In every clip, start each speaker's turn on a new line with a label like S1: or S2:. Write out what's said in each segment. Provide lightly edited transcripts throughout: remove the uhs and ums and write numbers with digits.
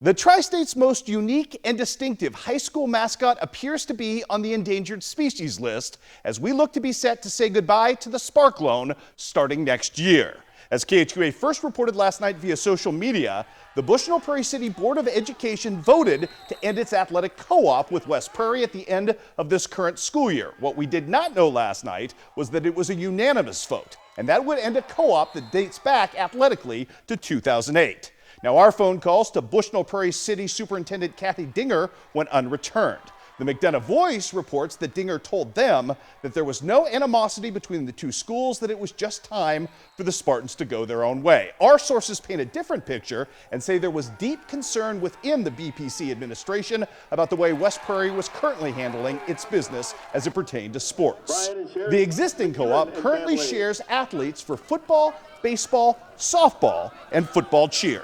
S1: The Tri-State's most unique and distinctive high school mascot appears to be on the endangered species list as we look to be set to say goodbye to the Sparkloan starting next year. As KHQA first reported last night via social media, the Bushnell Prairie City Board of Education voted to end its athletic co-op with West Prairie at the end of this current school year. What we did not know last night was that it was a unanimous vote, and that would end a co-op that dates back athletically to 2008. Now, our phone calls to Bushnell Prairie City Superintendent Kathy Dinger went unreturned. The McDonough Voice reports that Dinger told them that there was no animosity between the two schools, that it was just time for the Spartans to go their own way. Our sources paint a different picture and say there was deep concern within the BPC administration about the way West Prairie was currently handling its business as it pertained to sports. The existing co-op currently shares athletes for football, baseball, softball, and football cheer.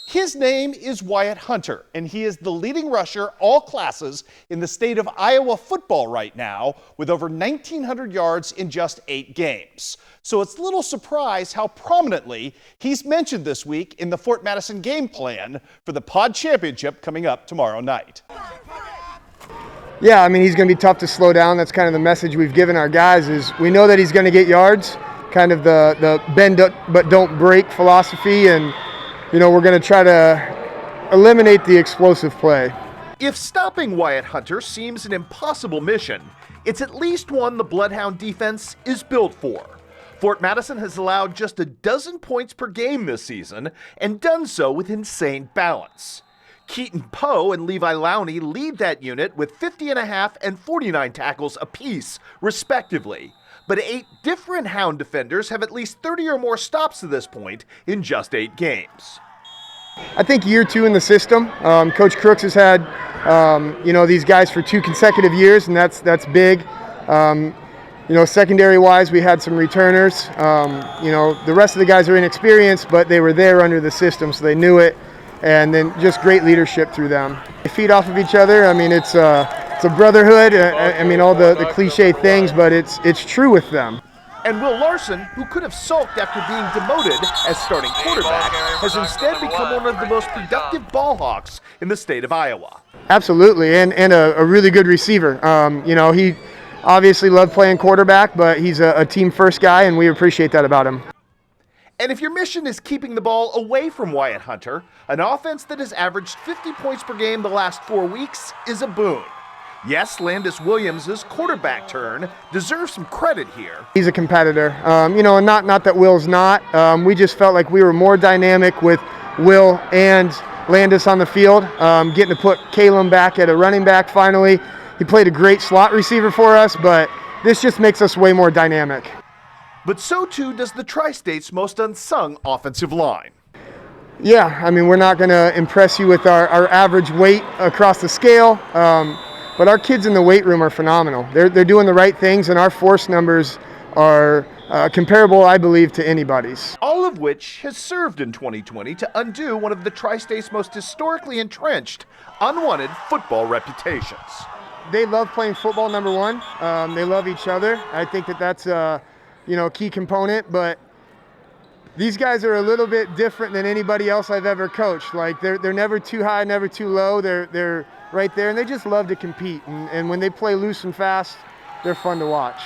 S1: His name is Wyatt Hunter, and he is the leading rusher all classes in the state of Iowa football right now, with over 1,900 yards in just 8 games. So it's little surprise how prominently he's mentioned this week in the Fort Madison game plan for the Pod Championship coming up tomorrow night.
S2: Yeah, I mean, he's going to be tough to slow down. That's kind of the message we've given our guys is we know that he's going to get yards, kind of the bend but don't break philosophy, and you know, we're going to try to eliminate the explosive play.
S1: If stopping Wyatt Hunter seems an impossible mission, it's at least one the Bloodhound defense is built for. Fort Madison has allowed just 12 points per game this season and done so with insane balance. Keaton Poe and Levi Lowney lead that unit with 50.5 and 49 tackles apiece, respectively. But 8 different Hound defenders have at least 30 or more stops to this point in just 8 games.
S2: I think year 2 in the system. Coach Crooks has had, these guys for 2 consecutive years, and that's big. Secondary-wise, we had some returners. The rest of the guys are inexperienced, but they were there under the system, so they knew it. And then just great leadership through them. They feed off of each other. I mean, it's a brotherhood. All the cliche things, but it's true with them.
S1: And Will Larson, who could have sulked after being demoted as starting quarterback, has instead become one of the most productive ball hawks in the state of Iowa.
S2: Absolutely, and a really good receiver. He obviously loved playing quarterback, but he's a team-first guy, and we appreciate that about him.
S1: And if your mission is keeping the ball away from Wyatt Hunter, an offense that has averaged 50 points per game the last 4 weeks is a boon. Yes, Landis Williams' quarterback turn deserves some credit here.
S2: He's a competitor, and not that Will's not. We just felt like we were more dynamic with Will and Landis on the field, getting to put Caleb back at a running back finally. He played a great slot receiver for us, but this just makes us way more dynamic.
S1: But so too does the Tri-State's most unsung offensive line.
S2: Yeah, we're not going to impress you with our average weight across the scale, but our kids in the weight room are phenomenal. They're doing the right things, and our force numbers are comparable, I believe, to anybody's.
S1: All of which has served in 2020 to undo one of the Tri-State's most historically entrenched, unwanted football reputations.
S2: They love playing football, number one. They love each other. I think that's a key component, but these guys are a little bit different than anybody else I've ever coached. Like they're never too high, never too low. They're right there, and they just love to compete. And when they play loose and fast, they're fun to watch.